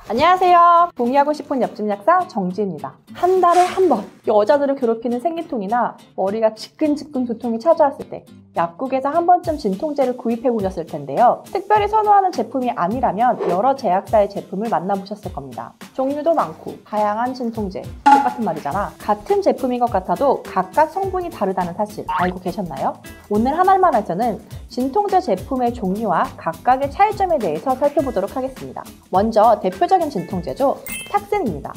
안녕하세요. 동의하고 싶은 옆집 약사 정지입니다. 한 달에 한 번 여자들을 괴롭히는 생리통이나 머리가 지끈지끈 두통이 찾아왔을 때 약국에서 한 번쯤 진통제를 구입해 보셨을 텐데요. 특별히 선호하는 제품이 아니라면 여러 제약사의 제품을 만나보셨을 겁니다. 종류도 많고 다양한 진통제, 똑같은 말이잖아. 같은 제품인 것 같아도 각각 성분이 다르다는 사실 알고 계셨나요? 오늘 한알만에서는 진통제 제품의 종류와 각각의 차이점에 대해서 살펴보도록 하겠습니다. 먼저 대표적인 진통제죠. 탁센입니다.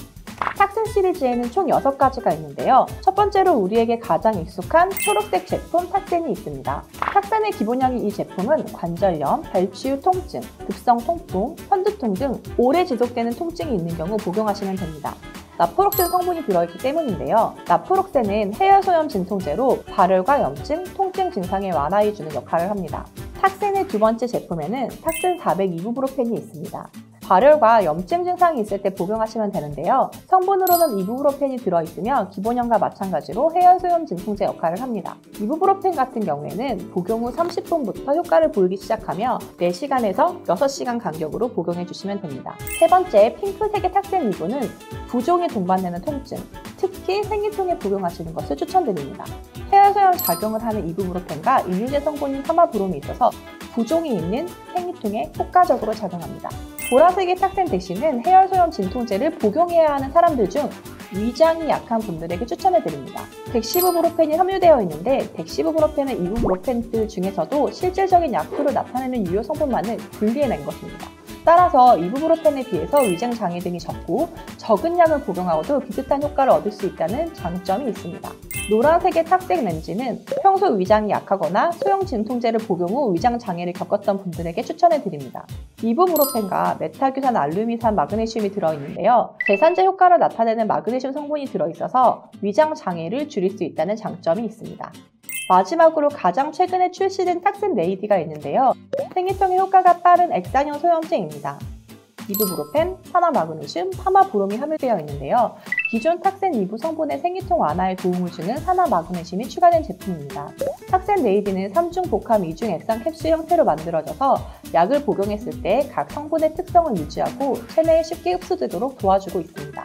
탁센 시리즈에는 총 6가지가 있는데요. 첫 번째로 우리에게 가장 익숙한 초록색 제품 탁센이 있습니다. 탁센의 기본형인 이 제품은 관절염, 발치유 통증, 급성 통풍, 편두통 등 오래 지속되는 통증이 있는 경우 복용하시면 됩니다. 나프록센 성분이 들어있기 때문인데요. 나프록센은 해열소염 진통제로 발열과 염증, 통증 증상을 완화해주는 역할을 합니다. 탁센의 두 번째 제품에는 탁센 400 이부브로펜이 있습니다. 발열과 염증 증상이 있을 때 복용하시면 되는데요. 성분으로는 이부브로펜이 들어있으며 기본형과 마찬가지로 해열소염 진통제 역할을 합니다. 이부브로펜 같은 경우에는 복용 후 30분부터 효과를 보이기 시작하며 4시간에서 6시간 간격으로 복용해 주시면 됩니다. 세 번째, 핑크색의 탁센 이부는 부종이 동반되는 통증, 특히 생리통에 복용하시는 것을 추천드립니다. 해열소염 작용을 하는 이부브로펜과 이뇨제 성분인 파마브롬이 있어서 부종이 있는 생리통에 효과적으로 작용합니다. 보라색의 탁센 대신은 해열소염 진통제를 복용해야 하는 사람들 중 위장이 약한 분들에게 추천해드립니다. 덱시부브로펜이 함유되어 있는데 덱시부브로펜은 이부브로펜들 중에서도 실질적인 약효를 나타내는 유효 성분만을 분리해낸 것입니다. 따라서 이부브로펜에 비해서 위장 장애 등이 적고 적은 양을 복용하고도 비슷한 효과를 얻을 수 있다는 장점이 있습니다. 노란색의 탁센 렌즈는 평소 위장이 약하거나 소형 진통제를 복용 후 위장 장애를 겪었던 분들에게 추천해드립니다. 이부브로펜과 메타규산 알루미산 마그네슘이 들어있는데요. 대산제 효과를 나타내는 마그네슘 성분이 들어있어서 위장 장애를 줄일 수 있다는 장점이 있습니다. 마지막으로 가장 최근에 출시된 탁센 레이디가 있는데요. 생리통의 효과가 빠른 액상형 소염제입니다. 이부브로펜, 산화마그네슘, 파마브롬이 함유되어 있는데요. 기존 탁센 이부 성분의 생리통 완화에 도움을 주는 산화마그네슘이 추가된 제품입니다. 탁센 레이디는 3중 복합 2중 액상 캡슐 형태로 만들어져서 약을 복용했을 때 각 성분의 특성을 유지하고 체내에 쉽게 흡수되도록 도와주고 있습니다.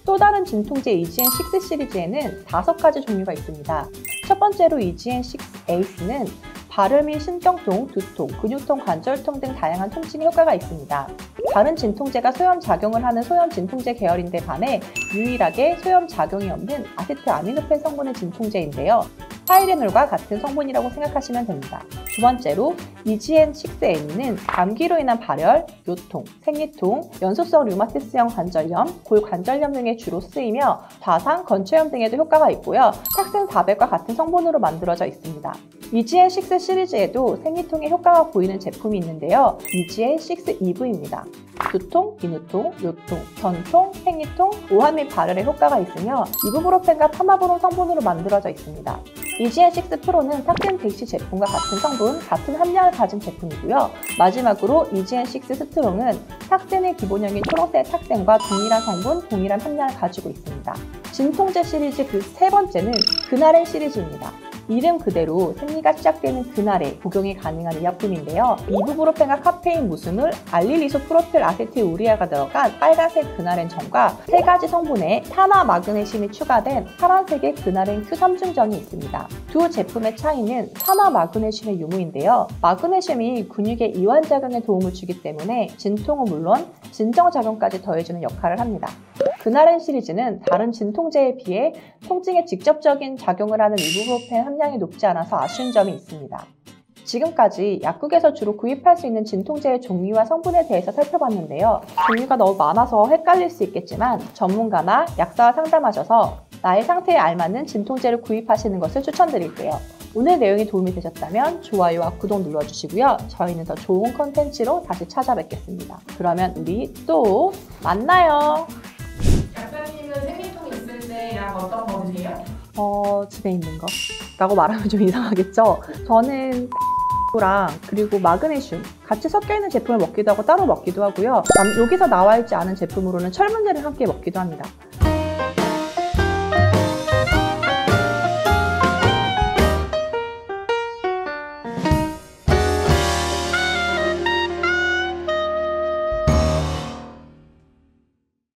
또 다른 진통제 EGN6 시리즈에는 5가지 종류가 있습니다. 첫 번째로 EGN6 에이스는 발열 및 신경통, 두통, 근육통, 관절통 등 다양한 통증에 효과가 있습니다. 다른 진통제가 소염 작용을 하는 소염 진통제 계열인데 반해 유일하게 소염 작용이 없는 아세트아미노펜 성분의 진통제인데요. 타이레놀과 같은 성분이라고 생각하시면 됩니다. 두 번째로 EGN6N은 감기로 인한 발열, 요통, 생리통, 연소성 류마티스형 관절염, 골관절염 등에 주로 쓰이며 좌상, 건초염 등에도 효과가 있고요. 탁센 400과 같은 성분으로 만들어져 있습니다. EGN6 시리즈에도 생리통에 효과가 보이는 제품이 있는데요. EGN6 EV입니다. 두통, 인후통, 요통, 전통, 생리통, 오한 및 발열에 효과가 있으며 이부브로펜과 파마브롬 성분으로 만들어져 있습니다. EGN6 프로는 탁센 덱시 제품과 같은 성분, 같은 함량을 가진 제품이고요. 마지막으로 EGN6 스트롱은 탁센의 기본형인 초록색 탁센과 동일한 성분, 동일한 함량을 가지고 있습니다. 진통제 시리즈 그 세 번째는 그나렌 시리즈입니다. 이름 그대로 생리가 시작되는 그날에 복용이 가능한 의약품인데요. 이부브로펜과 카페인 무스물, 알릴리소프로필 아세틸우리아가 들어간 빨간색 그나렌전과 3가지 성분의 산화 마그네슘이 추가된 파란색의 그나렌 Q3중전이 있습니다. 두 제품의 차이는 산화 마그네슘의 유무인데요. 마그네슘이 근육의 이완작용에 도움을 주기 때문에 진통은 물론 진정작용까지 더해주는 역할을 합니다. 그나렌 시리즈는 다른 진통제에 비해 통증에 직접적인 작용을 하는 이부브로펜 함량이 높지 않아서 아쉬운 점이 있습니다. 지금까지 약국에서 주로 구입할 수 있는 진통제의 종류와 성분에 대해서 살펴봤는데요. 종류가 너무 많아서 헷갈릴 수 있겠지만 전문가나 약사와 상담하셔서 나의 상태에 알맞는 진통제를 구입하시는 것을 추천드릴게요. 오늘 내용이 도움이 되셨다면 좋아요와 구독 눌러주시고요. 저희는 더 좋은 컨텐츠로 다시 찾아뵙겠습니다. 그러면 우리 또 만나요. 약사님은 생리통이 있을 때 약 어떤 거 드세요? 집에 있는 거 라고 말하면 좀 이상하겠죠? 저는 랑 그리고 마그네슘 같이 섞여 있는 제품을 먹기도 하고 따로 먹기도 하고요. 여기서 나와 있지 않은 제품으로는 철분제를 함께 먹기도 합니다.